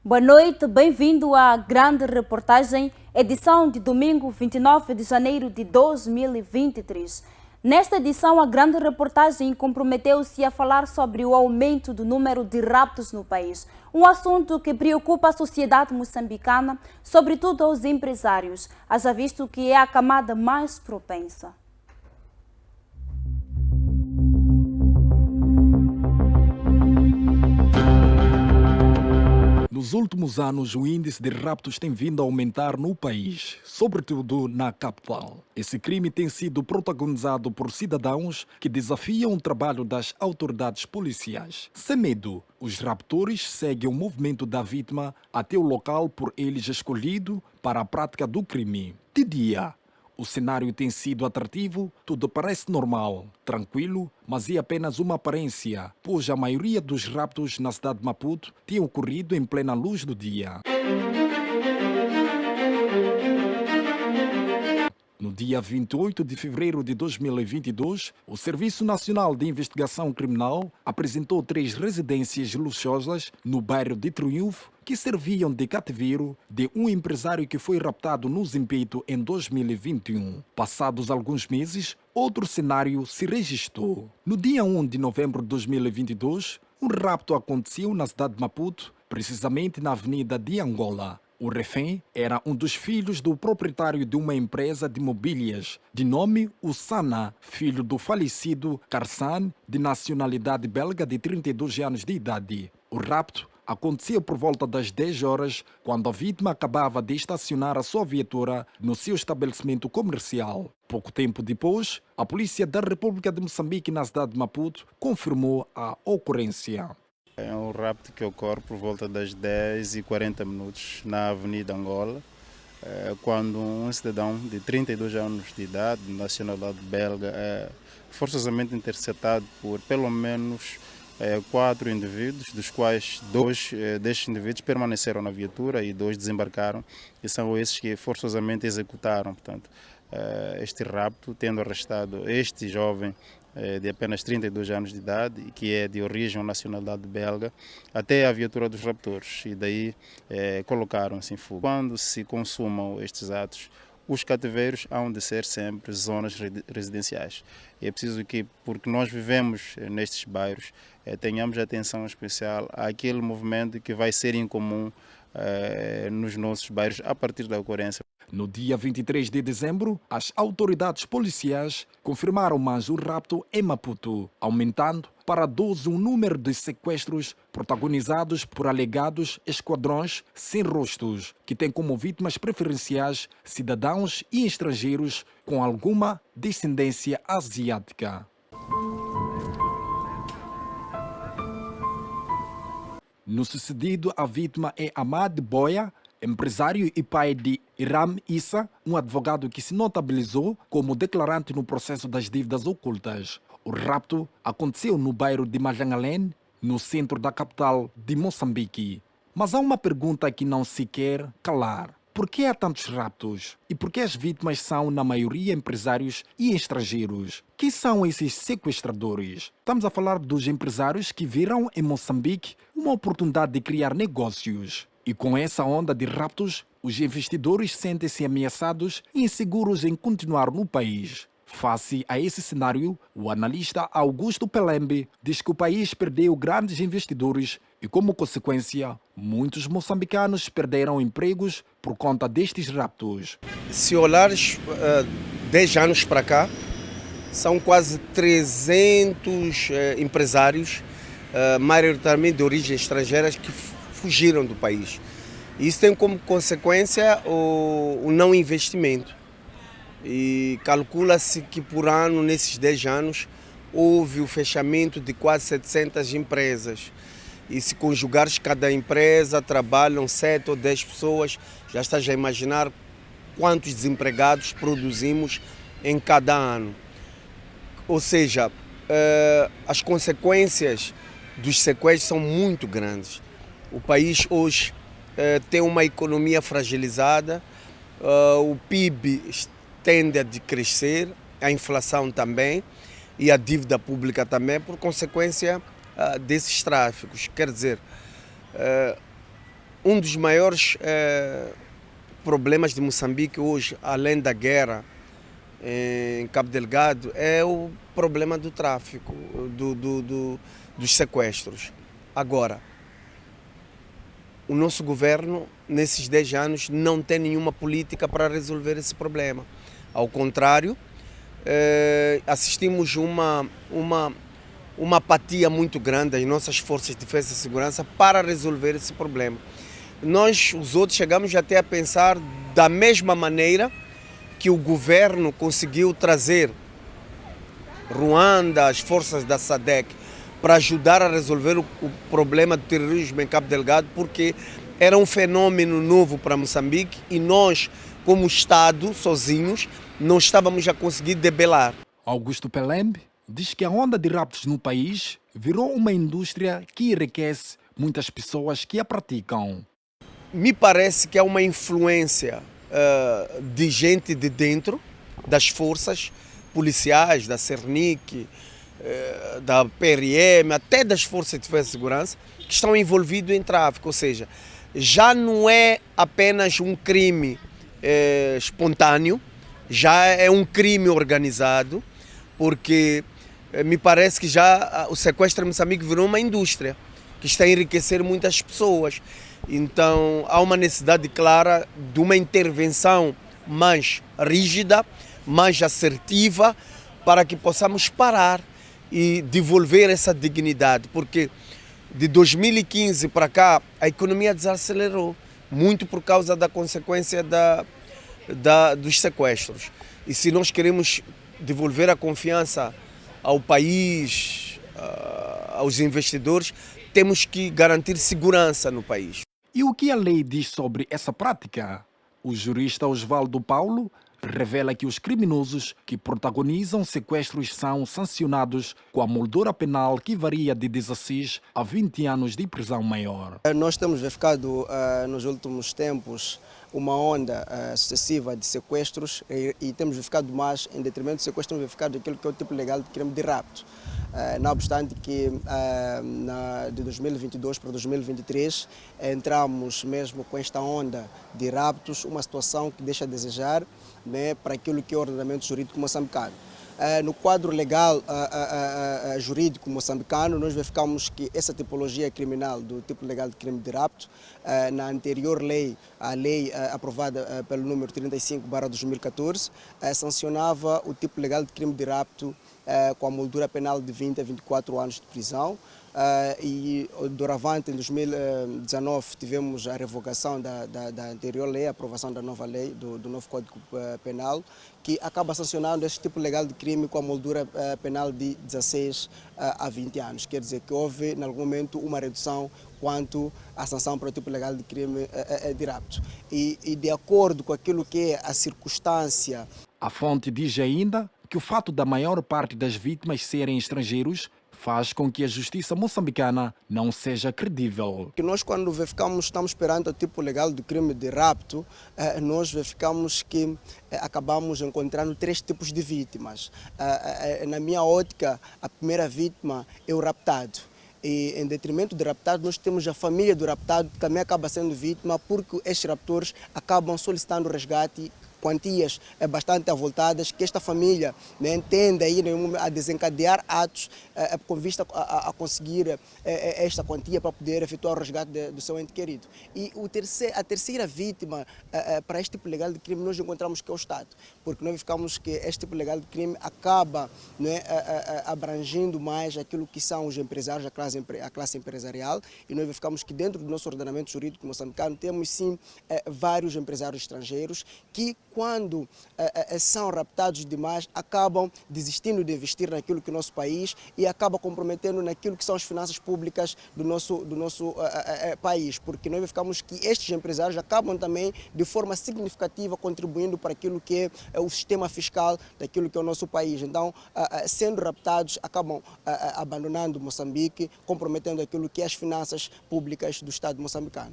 Boa noite, bem-vindo à grande reportagem, edição de domingo 29 de janeiro de 2023. Nesta edição, a grande reportagem comprometeu-se a falar sobre o aumento do número de raptos no país, um assunto que preocupa a sociedade moçambicana, sobretudo os empresários, haja visto que é a camada mais propensa. Nos últimos anos, o índice de raptos tem vindo a aumentar no país, sobretudo na capital. Esse crime tem sido protagonizado por cidadãos que desafiam o trabalho das autoridades policiais. Sem medo, os raptores seguem o movimento da vítima até o local por eles escolhido para a prática do crime. De dia, o cenário tem sido atrativo, tudo parece normal, tranquilo, mas é apenas uma aparência, pois a maioria dos raptos na cidade de Maputo tem ocorrido em plena luz do dia. No dia 28 de fevereiro de 2022, o Serviço Nacional de Investigação Criminal apresentou 3 residências luxuosas no bairro de Triunfo que serviam de cativeiro de um empresário que foi raptado no Zimpeto em 2021. Passados alguns meses, outro cenário se registrou. No dia 1 de novembro de 2022, um rapto aconteceu na cidade de Maputo, precisamente na Avenida de Angola. O refém era um dos filhos do proprietário de uma empresa de mobílias, de nome Ussana, filho do falecido Karsan, de nacionalidade belga de 32 anos de idade. O rapto aconteceu por volta das 10 horas, quando a vítima acabava de estacionar a sua viatura no seu estabelecimento comercial. Pouco tempo depois, a Polícia da República de Moçambique, na cidade de Maputo, confirmou a ocorrência. É um rapto que ocorre por volta das 10h40 na Avenida Angola, quando um cidadão de 32 anos de idade, de nacionalidade belga, é forçosamente interceptado por pelo menos 4 indivíduos, dos quais 2 destes indivíduos permaneceram na viatura e 2 desembarcaram, e são esses que forçosamente executaram, portanto, este rapto, tendo arrestado este jovem de apenas 32 anos de idade, que é de origem ou nacionalidade belga, até a viatura dos raptores, e daí colocaram-se em fuga. Quando se consumam estes atos, os cativeiros hão de ser sempre zonas residenciais. E é preciso que, porque nós vivemos nestes bairros, tenhamos atenção especial àquele movimento que vai ser incomum nos nossos bairros a partir da ocorrência. No dia 23 de dezembro, as autoridades policiais confirmaram mais um rapto em Maputo, aumentando para 12 o número de sequestros protagonizados por alegados esquadrões sem rostos, que têm como vítimas preferenciais cidadãos e estrangeiros com alguma descendência asiática. No sucedido, a vítima é Ahmad Boya, empresário e pai de Iram Issa, um advogado que se notabilizou como declarante no processo das dívidas ocultas. O rapto aconteceu no bairro de Majangalém, no centro da capital de Moçambique. Mas há uma pergunta que não se quer calar. Por que há tantos raptos? E por que as vítimas são, na maioria, empresários e estrangeiros? Quem são esses sequestradores? Estamos a falar dos empresários que viram em Moçambique uma oportunidade de criar negócios. E com essa onda de raptos, os investidores sentem-se ameaçados e inseguros em continuar no país. Face a esse cenário, o analista Augusto Pelembe diz que o país perdeu grandes investidores e, como consequência, muitos moçambicanos perderam empregos por conta destes raptos. Se olhares 10 anos para cá, são quase 300 empresários, maioritariamente de origem estrangeira, que fugiram do país. Isso tem como consequência o não investimento. E calcula-se que por ano, nesses 10 anos, houve o fechamento de quase 700 empresas. E se conjugares cada empresa, trabalham 7 ou 10 pessoas, já estás a imaginar quantos desempregados produzimos em cada ano. Ou seja, as consequências dos sequestros são muito grandes. O país hoje tem uma economia fragilizada, o PIB tende a decrescer, a inflação também e a dívida pública também, por consequência desses tráficos. Quer dizer, Um dos maiores problemas de Moçambique hoje, além da guerra em Cabo Delgado, é o problema do tráfico, dos sequestros. Agora, o nosso governo, nesses 10 anos, não tem nenhuma política para resolver esse problema. Ao contrário, assistimos uma apatia muito grande das nossas forças de defesa e segurança para resolver esse problema. Nós, os outros, chegamos até a pensar da mesma maneira que o governo conseguiu trazer Ruanda, as forças da SADC, para ajudar a resolver o problema do terrorismo em Cabo Delgado, porque era um fenômeno novo para Moçambique e nós, como Estado, sozinhos, não estávamos a conseguir debelar. Augusto Pelembe diz que a onda de raptos no país virou uma indústria que enriquece muitas pessoas que a praticam. Me parece que há uma influência de gente de dentro, das forças policiais, da Cernic, da PRM, até das forças de defesa e segurança, que estão envolvidos em tráfico. Ou seja, já não é apenas um crime espontâneo, já é um crime organizado, porque me parece que já o sequestro em Moçambique virou uma indústria que está a enriquecer muitas pessoas. Então há uma necessidade clara de uma intervenção mais rígida, mais assertiva, para que possamos parar e devolver essa dignidade, porque de 2015 para cá a economia desacelerou, muito por causa da consequência dos sequestros. E se nós queremos devolver a confiança ao país, aos investidores, temos que garantir segurança no país. E o que a lei diz sobre essa prática? O jurista Osvaldo Paulo revela que os criminosos que protagonizam sequestros são sancionados com a moldura penal que varia de 16 a 20 anos de prisão maior. Nós temos verificado nos últimos tempos uma onda sucessiva de sequestros e temos verificado mais, em detrimento do sequestro, temos verificado aquilo que é o tipo legal de crime de rapto. Não obstante que de 2022 para 2023 entramos mesmo com esta onda de raptos, uma situação que deixa a desejar, né, para aquilo que é o ordenamento jurídico moçambicano. No quadro legal jurídico moçambicano, nós verificamos que essa tipologia criminal do tipo legal de crime de rapto, na anterior lei, a lei aprovada pelo número 35/2014, sancionava o tipo legal de crime de rapto com a moldura penal de 20 a 24 anos de prisão. E doravante, em 2019, tivemos a revogação da anterior lei, a aprovação da nova lei, do novo Código Penal, que acaba sancionando este tipo legal de crime com a moldura penal de 16 a 20 anos. Quer dizer que houve, em algum momento, uma redução quanto à sanção para o tipo legal de crime de rapto. E de acordo com aquilo que é a circunstância... A fonte diz ainda que o fato da maior parte das vítimas serem estrangeiros faz com que a justiça moçambicana não seja credível. Que nós, quando verificamos, estamos perante o tipo legal de crime de rapto, nós verificamos que acabamos encontrando 3 tipos de vítimas. Na minha ótica, a primeira vítima é o raptado. E, em detrimento do raptado, nós temos a família do raptado, que também acaba sendo vítima, porque estes raptores acabam solicitando resgate, quantias bastante avultadas, que esta família, né, tende a desencadear atos com vista a conseguir esta quantia para poder efetuar o resgate do seu ente querido. E a terceira vítima para este tipo legal de crime nós encontramos que é o Estado, porque nós ficamos que este tipo legal de crime acaba, né, abrangindo mais aquilo que são os empresários, a classe empresarial, e nós ficamos que dentro do nosso ordenamento jurídico moçambicano temos sim vários empresários estrangeiros que, quando são raptados demais, acabam desistindo de investir naquilo que é o nosso país e acabam comprometendo naquilo que são as finanças públicas do nosso país, porque nós verificamos que estes empresários acabam também, de forma significativa, contribuindo para aquilo que é o sistema fiscal daquilo que é o nosso país. Então, sendo raptados, acabam abandonando Moçambique, comprometendo aquilo que é as finanças públicas do Estado moçambicano.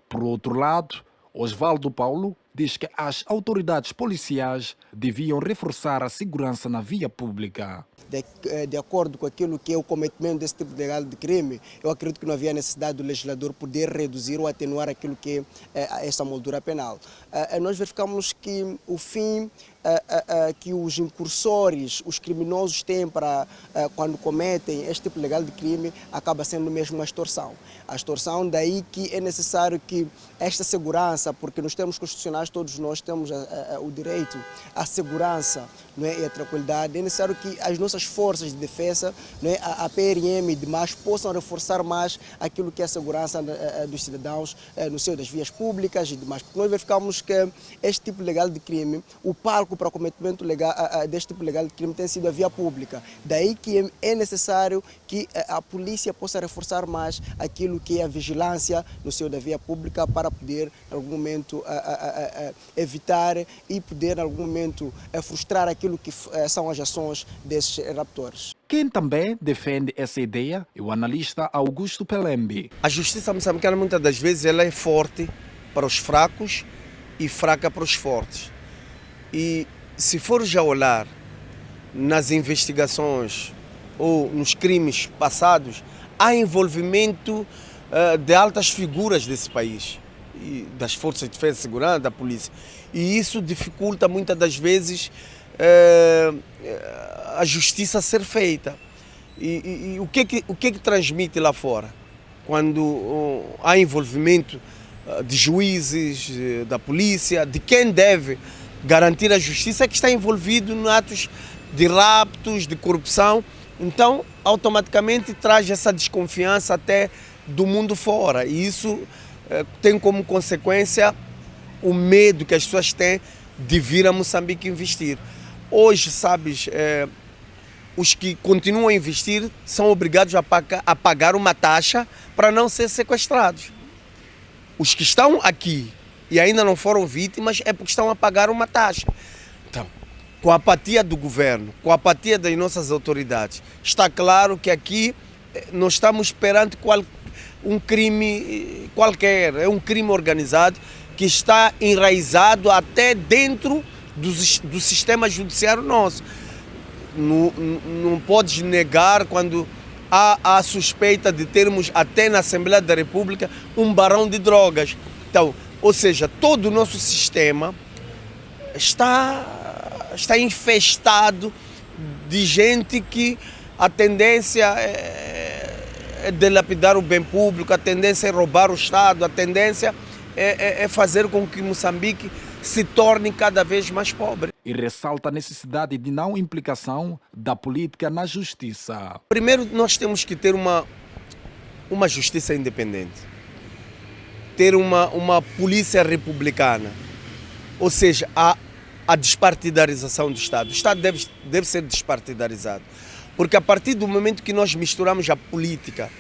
Por outro lado, Osvaldo Paulo diz que as autoridades policiais deviam reforçar a segurança na via pública. De acordo com aquilo que é o cometimento desse tipo de crime, eu acredito que não havia necessidade do legislador poder reduzir ou atenuar aquilo que é essa moldura penal. Nós verificamos que o fim que os incursores, os criminosos têm para quando cometem este tipo legal de crime acaba sendo mesmo uma extorsão. A extorsão, daí que é necessário que esta segurança, porque nos termos constitucionais todos nós temos o direito à segurança, não é, e à tranquilidade, é necessário que as nossas forças de defesa, não é, a PRM e demais, possam reforçar mais aquilo que é a segurança dos cidadãos no seio das vias públicas e demais. Porque nós verificamos que este tipo legal de crime, o palco para o cometimento deste tipo legal de crime tem sido a via pública. Daí que é necessário que a polícia possa reforçar mais aquilo que é a vigilância no seio da via pública para poder, em algum momento, evitar e poder, em algum momento, frustrar aquilo que são as ações desses raptores. Quem também defende essa ideia é o analista Augusto Pelembi. A justiça moçambicana, muitas das vezes, ela é forte para os fracos e fraca para os fortes. E se for já olhar nas investigações ou nos crimes passados, há envolvimento de altas figuras desse país, e das forças de defesa e segurança, da polícia. E isso dificulta muitas das vezes a justiça ser feita. E o que transmite lá fora? Quando há envolvimento de juízes, da polícia, de quem deve garantir a justiça, é que está envolvido em atos de raptos, de corrupção. Então, automaticamente traz essa desconfiança até do mundo fora. E isso tem como consequência o medo que as pessoas têm de vir a Moçambique investir. Hoje, sabes, os que continuam a investir são obrigados a pagar uma taxa para não ser sequestrados. Os que estão aqui e ainda não foram vítimas é porque estão a pagar uma taxa. Então, com a apatia do governo, com a apatia das nossas autoridades, está claro que aqui nós estamos perante um crime qualquer, é um crime organizado que está enraizado até dentro do sistema judiciário nosso. Não podes negar quando há a suspeita de termos até na Assembleia da República um barão de drogas. Então, ou seja, todo o nosso sistema está infestado de gente que a tendência é dilapidar o bem público, a tendência é roubar o Estado, a tendência é fazer com que Moçambique se torne cada vez mais pobre. E ressalta a necessidade de não implicação da política na justiça. Primeiro, nós temos que ter uma justiça independente, ter uma polícia republicana, ou seja, a despartidarização do Estado. O Estado deve ser despartidarizado, porque a partir do momento que nós misturamos a política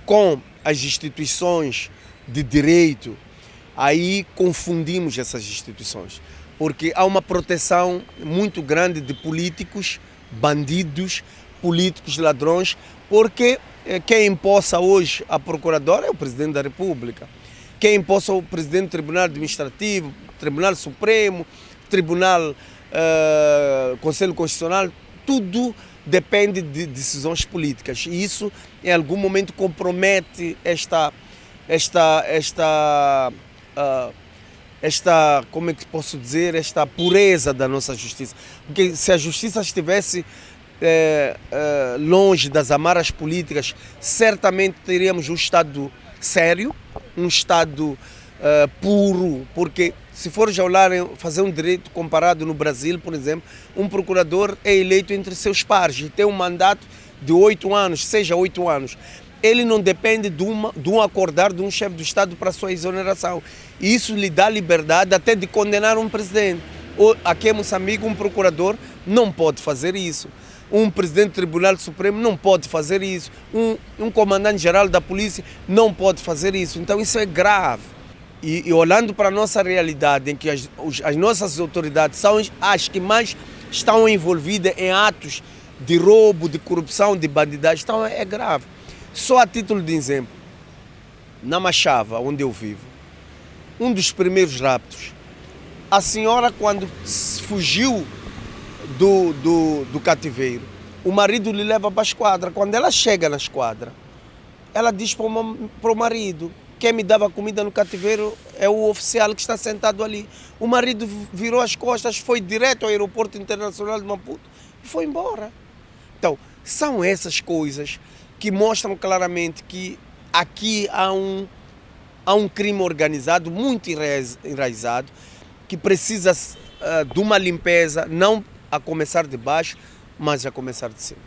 com as instituições de direito, aí confundimos essas instituições, porque há uma proteção muito grande de políticos, bandidos, políticos ladrões, porque quem empossa hoje a procuradora é o Presidente da República, quem empossa o Presidente do Tribunal Administrativo, Tribunal Supremo, Tribunal, Conselho Constitucional, tudo depende de decisões políticas, e isso em algum momento compromete como é que posso dizer, esta pureza da nossa justiça. Porque se a justiça estivesse longe das amarras políticas, certamente teríamos um Estado sério, um Estado puro, porque se for já olhar, fazer um direito comparado no Brasil, por exemplo, um procurador é eleito entre seus pares e tem um mandato de 8 anos, seja 8 anos. Ele não depende de um acordar de um chefe do Estado para a sua exoneração. E isso lhe dá liberdade até de condenar um presidente. Aqui em Moçambique, um procurador não pode fazer isso. Um presidente do Tribunal Supremo não pode fazer isso. Um comandante-geral da polícia não pode fazer isso. Então isso é grave. E olhando para a nossa realidade, em que as nossas autoridades são as que mais estão envolvidas em atos de roubo, de corrupção, de bandidagem, então é grave. Só a título de exemplo, na Machava, onde eu vivo, um dos primeiros raptos A senhora, quando fugiu do cativeiro, o marido lhe leva para a esquadra. Quando ela chega na esquadra, ela diz para o marido: quem me dava comida no cativeiro é o oficial que está sentado ali. O marido virou as costas, foi direto ao aeroporto internacional de Maputo e foi embora. Então, são essas coisas que mostram claramente que aqui há um crime organizado, muito enraizado, que precisa de uma limpeza, não a começar de baixo, mas a começar de cima.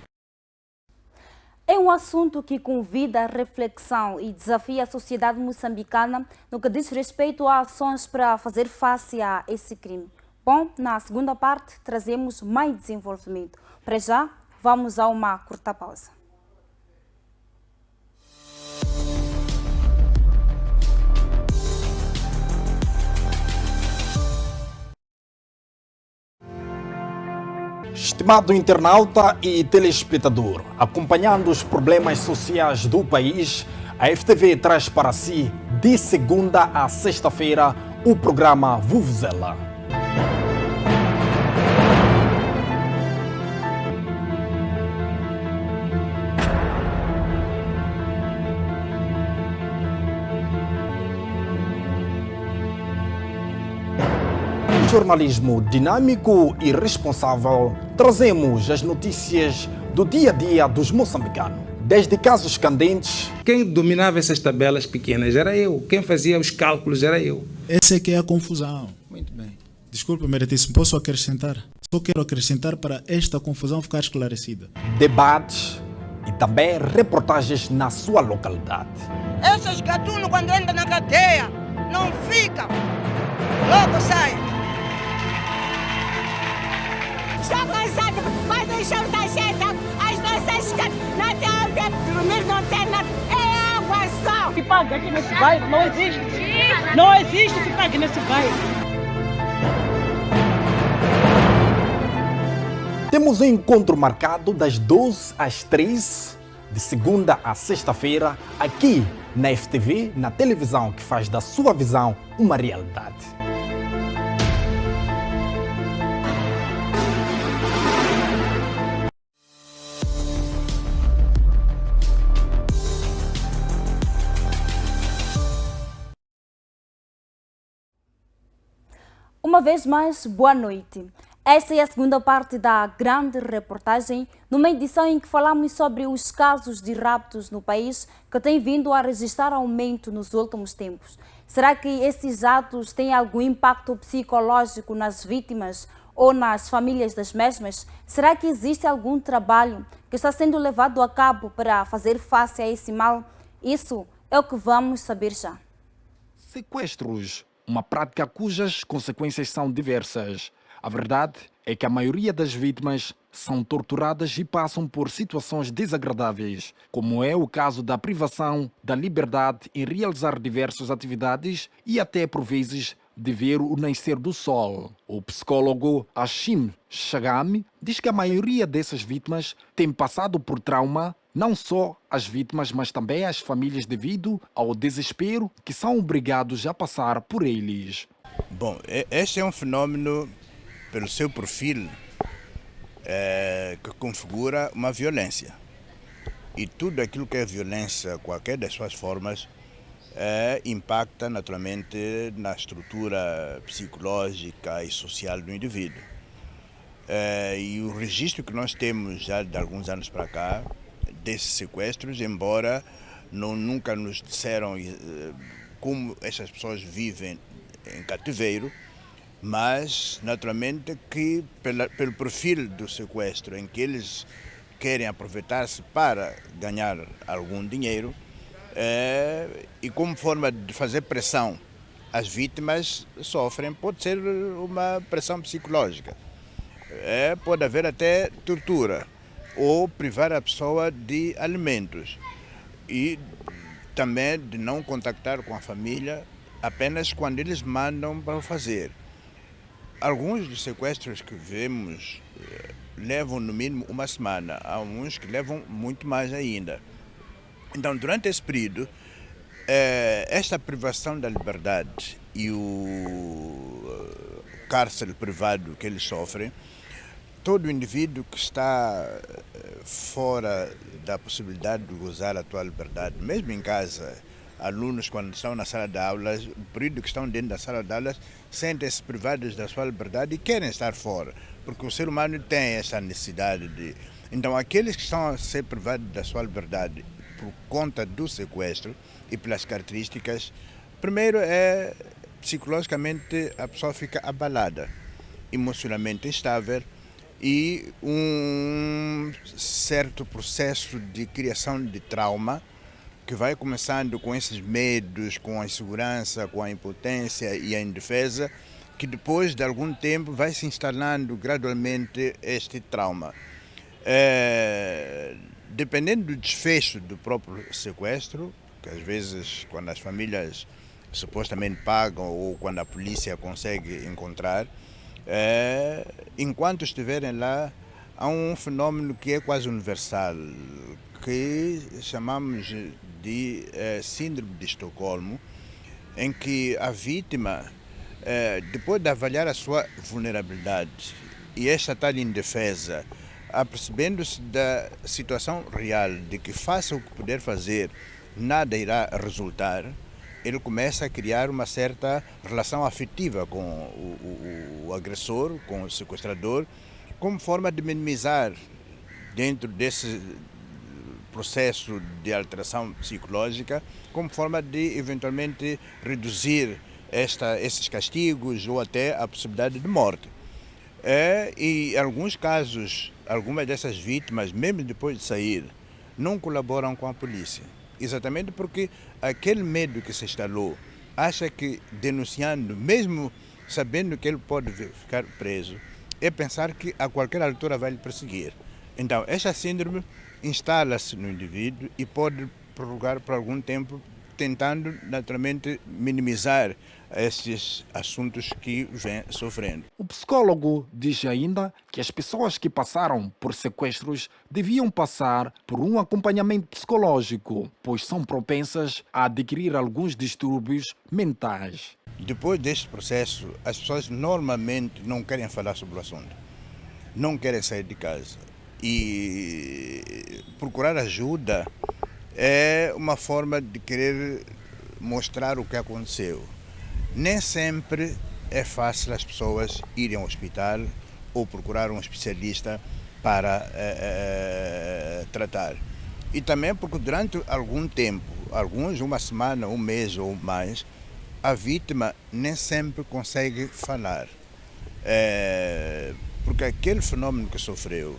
É um assunto que convida a reflexão e desafia a sociedade moçambicana no que diz respeito a ações para fazer face a esse crime. Bom, na segunda parte trazemos mais desenvolvimento. Para já, vamos a uma curta pausa. Estimado internauta e telespectador, acompanhando os problemas sociais do país, a FTV traz para si, de segunda a sexta-feira, o programa Vuvuzela. Jornalismo dinâmico e responsável, trazemos as notícias do dia a dia dos moçambicanos. Desde casos candentes. Quem dominava essas tabelas pequenas era eu. Quem fazia os cálculos era eu. Essa é que é a confusão. Muito bem. Desculpa, meritíssimo, posso acrescentar? Só quero acrescentar para esta confusão ficar esclarecida. Debates e também reportagens na sua localidade. Esses gatunos, quando entram na cadeia, não ficam. Logo saem. Estou cansado, vai deixar da gente as nossas casas, não tem onde dormir, não tem nada, é água só. Se paga aqui nesse bairro, não existe. Não existe se paga nesse bairro. Temos um encontro marcado das 12 às 3, de segunda a sexta-feira, aqui na FTV, na televisão que faz da sua visão uma realidade. Uma vez mais, boa noite. Esta é a segunda parte da grande reportagem, numa edição em que falamos sobre os casos de raptos no país que têm vindo a registrar aumento nos últimos tempos. Será que esses atos têm algum impacto psicológico nas vítimas ou nas famílias das mesmas? Será que existe algum trabalho que está sendo levado a cabo para fazer face a esse mal? Isso é o que vamos saber já. Sequestros, uma prática cujas consequências são diversas. A verdade é que a maioria das vítimas são torturadas e passam por situações desagradáveis, como é o caso da privação da liberdade em realizar diversas atividades e até, por vezes, de ver o nascer do sol. O psicólogo Hashim Shagami diz que a maioria dessas vítimas tem passado por trauma, não só as vítimas, mas também as famílias devido ao desespero que são obrigados a passar por eles. Bom, este é um fenômeno, pelo seu perfil, que configura uma violência. E tudo aquilo que é violência, qualquer das suas formas, impacta naturalmente na estrutura psicológica e social do indivíduo. E o registro que nós temos já de alguns anos para cá, desses sequestros, embora nunca nos disseram como essas pessoas vivem em cativeiro, mas naturalmente que pelo perfil do sequestro, em que eles querem aproveitar-se para ganhar algum dinheiro, e como forma de fazer pressão, as vítimas sofrem, pode ser uma pressão psicológica, pode haver até tortura ou privar a pessoa de alimentos e também de não contactar com a família apenas quando eles mandam para fazer. Alguns dos sequestros que vemos levam no mínimo uma semana, há uns que levam muito mais ainda. Então, durante esse período, esta privação da liberdade e cárcere privado que eles sofrem. Todo indivíduo que está fora da possibilidade de gozar a tua liberdade, mesmo em casa, alunos quando estão na sala de aulas, o período que estão dentro da sala de aulas, sentem-se privados da sua liberdade e querem estar fora, porque o ser humano tem essa necessidade de... Então, aqueles que estão a ser privados da sua liberdade por conta do sequestro e pelas características, primeiro psicologicamente a pessoa fica abalada, emocionalmente instável, e um certo processo de criação de trauma que vai começando com esses medos, com a insegurança, com a impotência e a indefesa, que depois de algum tempo vai se instalando gradualmente este trauma. Dependendo do desfecho do próprio sequestro, que às vezes quando as famílias supostamente pagam ou quando a polícia consegue encontrar, enquanto estiverem lá, há um fenômeno que é quase universal, que chamamos de síndrome de Estocolmo, em que a vítima, depois de avaliar a sua vulnerabilidade e esta tal indefesa, apercebendo-se da situação real, de que faça o que puder fazer, nada irá resultar, ele começa a criar uma certa relação afetiva com o agressor, com o sequestrador, como forma de minimizar, dentro desse processo de alteração psicológica, como forma de eventualmente reduzir esses castigos ou até a possibilidade de morte. E em alguns casos, algumas dessas vítimas, mesmo depois de sair, não colaboram com a polícia. Exatamente porque aquele medo que se instalou, acha que denunciando, mesmo sabendo que ele pode ficar preso, é pensar que a qualquer altura vai lhe perseguir. Então, esta síndrome instala-se no indivíduo e pode prolongar por algum tempo, tentando naturalmente minimizar estes assuntos que vem sofrendo. O psicólogo diz ainda que as pessoas que passaram por sequestros deviam passar por um acompanhamento psicológico, pois são propensas a adquirir alguns distúrbios mentais. Depois deste processo, as pessoas normalmente não querem falar sobre o assunto, não querem sair de casa. E procurar ajuda é uma forma de querer mostrar o que aconteceu. Nem sempre é fácil as pessoas irem ao hospital ou procurar um especialista para tratar. E também porque durante algum tempo, alguns uma semana, um mês ou mais, a vítima nem sempre consegue falar. Porque aquele fenômeno que sofreu,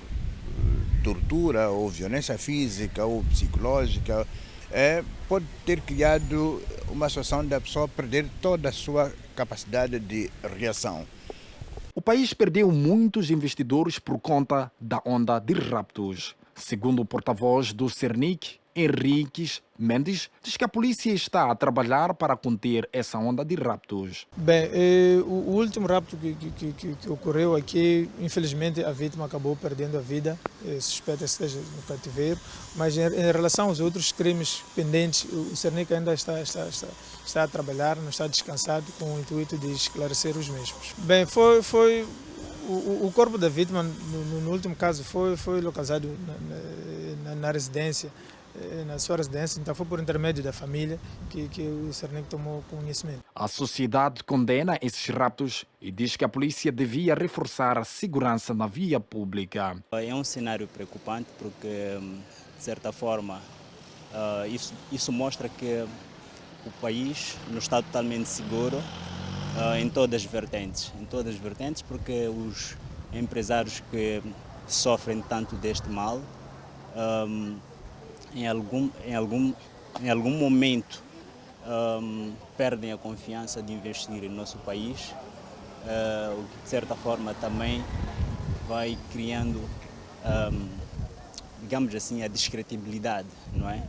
tortura ou violência física ou psicológica, pode ter criado uma situação da pessoa perder toda a sua capacidade de reação. O país perdeu muitos investidores por conta da onda de raptos. Segundo o porta-voz do Cernic, Henriques Mendes, diz que a polícia está a trabalhar para conter essa onda de raptos. Bem, o último rapto que ocorreu aqui, infelizmente a vítima acabou perdendo a vida, suspeita-se que esteja no cativeiro, mas em relação aos outros crimes pendentes, o Cernic ainda está a trabalhar, não está descansado, com o intuito de esclarecer os mesmos. Bem, o corpo da vítima, no último caso, foi localizado na residência, na sua residência, então foi por intermédio da família que o Cernic tomou conhecimento. A sociedade condena esses raptos e diz que a polícia devia reforçar a segurança na via pública. É um cenário preocupante porque, de certa forma, isso mostra que o país não está totalmente seguro em todas as vertentes, porque os empresários que sofrem tanto deste mal, em algum momento perdem a confiança de investir no nosso país, o que de certa forma também vai criando, digamos assim, a descredibilidade, não é?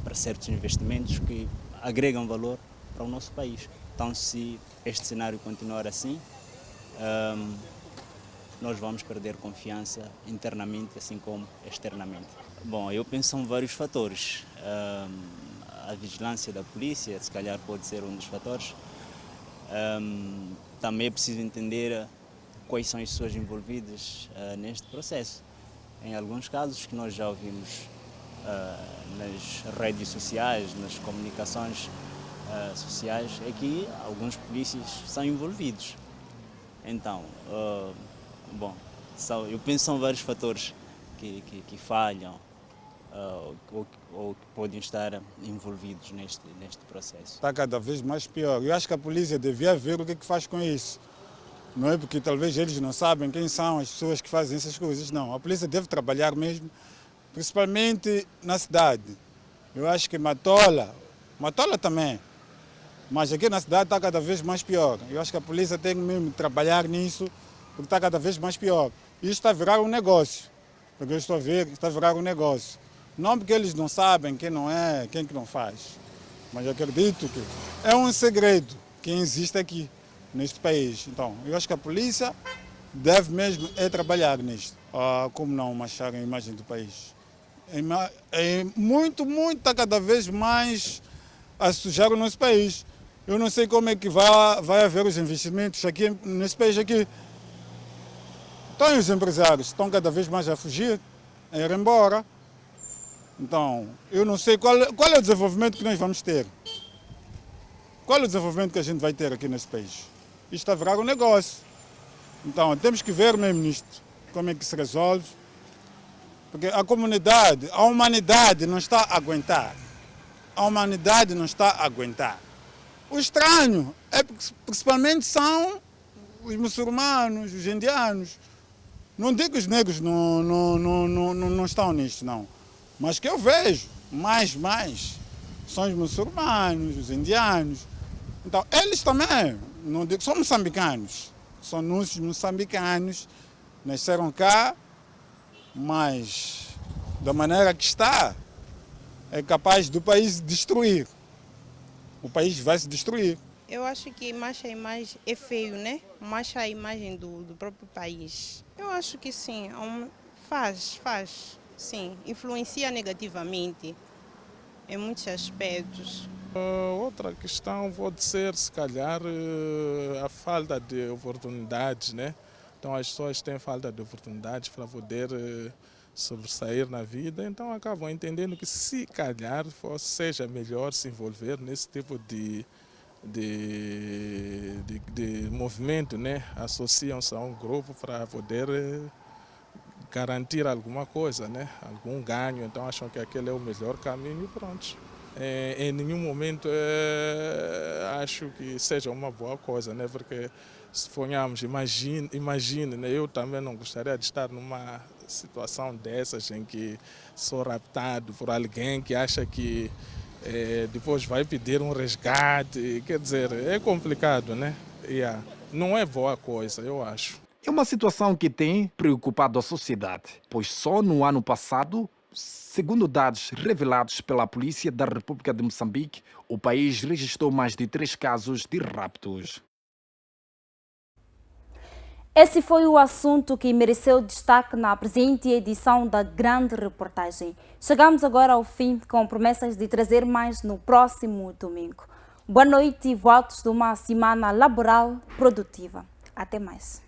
Para certos investimentos que agregam valor para o nosso país. Então, se este cenário continuar assim, nós vamos perder confiança internamente, assim como externamente. Bom, eu penso que são vários fatores. A vigilância da polícia, se calhar, pode ser um dos fatores. também é preciso entender quais são as pessoas envolvidas neste processo. Em alguns casos que nós já ouvimos nas redes sociais, nas comunicações sociais, é que alguns polícias são envolvidos. Então, eu penso que são vários fatores que falham ou que podem estar envolvidos neste processo. Está cada vez mais pior. Eu acho que a polícia devia ver o que faz com isso. Não é porque talvez eles não sabem quem são as pessoas que fazem essas coisas, não. A polícia deve trabalhar mesmo, principalmente na cidade. Eu acho que Matola também, mas aqui na cidade está cada vez mais pior. Eu acho que a polícia tem mesmo que trabalhar nisso, porque está cada vez mais pior. Isso está a virar um negócio, porque eu estou a ver que está a virar um negócio. Não porque eles não sabem quem não é, quem que não faz, mas eu acredito que é um segredo que existe aqui neste país. Então, eu acho que a polícia deve mesmo trabalhar nisto, como não manchar a imagem do país. Está cada vez mais a sujar o nosso país. Eu não sei como é que vai haver os investimentos aqui nesse país aqui. Então, os empresários estão cada vez mais a fugir, a ir embora. Então, eu não sei qual é o desenvolvimento que nós vamos ter. Qual é o desenvolvimento que a gente vai ter aqui nesse país? Isto está a virar um negócio. Então, temos que ver mesmo nisto, como é que se resolve. Porque a comunidade, a humanidade não está a aguentar. A humanidade não está a aguentar. O estranho principalmente são os muçulmanos, os indianos. Não digo que os negros não estão nisto, não. Mas que eu vejo mais são os muçulmanos, os indianos. Então, eles também, não digo, são moçambicanos. São nossos moçambicanos, nasceram cá, mas da maneira que está, é capaz do país destruir. O país vai se destruir. Eu acho que mancha a imagem é feio, né? Mancha a imagem do próprio país. Eu acho que sim, faz, sim, influencia negativamente em muitos aspectos. Outra questão pode ser, se calhar, a falta de oportunidades, né? Então as pessoas têm falta de oportunidades para poder sobressair na vida, então acabam entendendo que se calhar seja melhor se envolver nesse tipo de movimento, né? Associam-se a um grupo para poder garantir alguma coisa, né? Algum ganho, então acham que aquele é o melhor caminho e pronto. Em nenhum momento acho que seja uma boa coisa, né? Porque suponhamos, imagine, né? Eu também não gostaria de estar numa situação dessas em que sou raptado por alguém que acha que depois vai pedir um resgate. Quer dizer, é complicado, né? Não é boa coisa, eu acho. É uma situação que tem preocupado a sociedade, pois só no ano passado, segundo dados revelados pela Polícia da República de Moçambique, o país registrou mais de 3 casos de raptos. Esse foi o assunto que mereceu destaque na presente edição da Grande Reportagem. Chegamos agora ao fim, com promessas de trazer mais no próximo domingo. Boa noite e votos de uma semana laboral produtiva. Até mais.